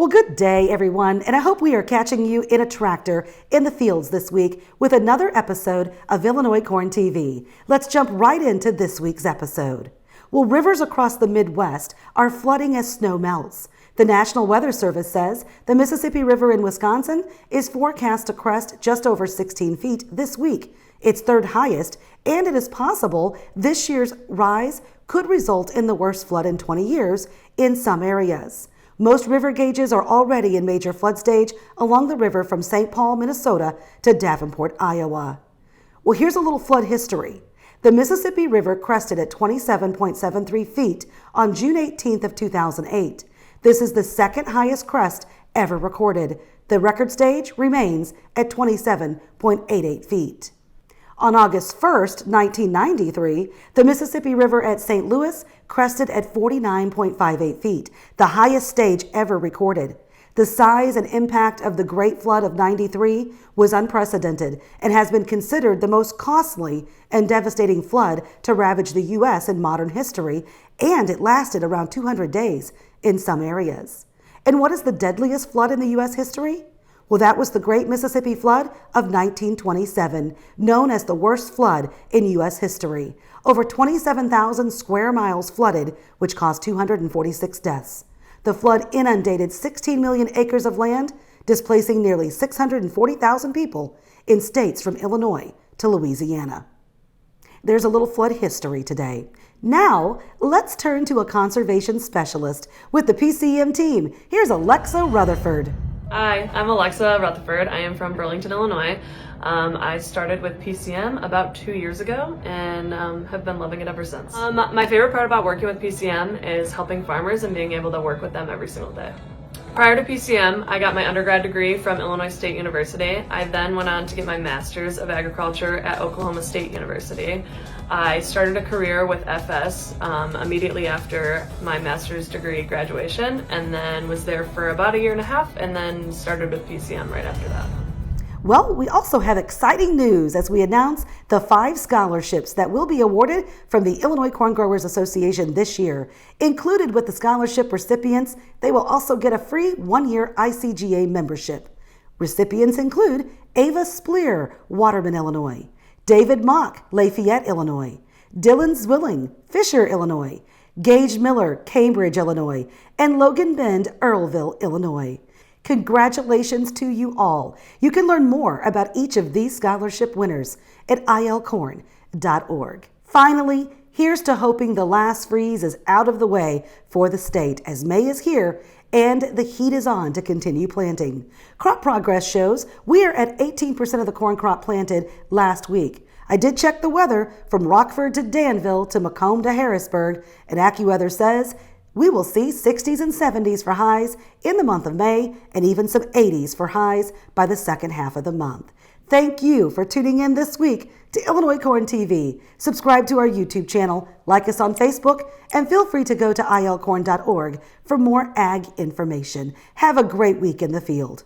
Well, good day, everyone, and I hope we are catching you in a tractor in the fields this week with another episode of ILcornTV. Let's jump right into this week's episode. Well, rivers across the Midwest are flooding as snow melts. The National Weather Service says the Mississippiriver in Wisconsin is forecast to crest just over 16 feet this week, its third highest, and it is possible this year's rise could result in the worst flood in 20 years in some areas. Most river gauges are already in major flood stage along the river from St. Paul, Minnesota to Davenport, Iowa. Well, here's a little flood history. The Mississippi River crested at 27.73 feet on June 18th of 2008. This is the second highest crest ever recorded. The record stage remains at 27.88 feet. On August 1st, 1993, the Mississippi River at St. Louis crested at 49.58 feet, the highest stage ever recorded. The size and impact of the Great Flood of '93 was unprecedented and has been considered the most costly and devastating flood to ravage the U.S. in modern history, and it lasted around 200 days in some areas. And what is the deadliest flood in the U.S. history? Well, that was the Great Mississippi Flood of 1927, known as the worst flood in U.S. history. Over 27,000 square miles flooded, which caused 246 deaths. The flood inundated 16 million acres of land, displacing nearly 640,000 people in states from Illinois to Louisiana. There's a little flood history today. Now, let's turn to a conservation specialist with the PCM team. Here's Alexa Rutherford. Hi, I'm Alexa Rutherford. I am from Burlington, Illinois. I started with PCM about 2 years ago and have been loving it ever since. My favorite part about working with PCM is helping farmers and being able to work with them every single day. Prior to PCM, I got my undergrad degree from Illinois State University. I then went on to get my Master's of Agriculture at Oklahoma State University. I started a career with FS immediately after my master's degree graduation, and then was there for about a year and a half, and then started with PCM right after that. Well, we also have exciting news as we announce the 5 scholarships that will be awarded from the Illinois Corngrowers Association this year. Included with the scholarship recipients, they will also get a free 1-year ICGA membership. Recipients include Ava Spleer, Waterman, Illinois; David Mock, Lafayette, Illinois; Dylan Zwilling, Fisher, Illinois; Gage Miller, Cambridge, Illinois; and Logan Bend, Earlville, Illinois. Congratulations to you all. You can learn more about each of these scholarship winners at ILcorn.org. Finally, here's to hoping the last freeze is out of the way for the state as May is here and the heat is on to continue planting. Crop progress shows we are at 18% of the corn crop planted last week. I did check the weather from Rockford to Danville to Macomb to Harrisburg, and AccuWeather says we will see 60s and 70s for highs in the month of May and even some 80s for highs by the second half of the month. Thank you for tuning in this week to ILcornTV. Subscribe to our YouTube channel, like us on Facebook, and feel free to go to ILcorn.org for more ag information. Have a great week in the field.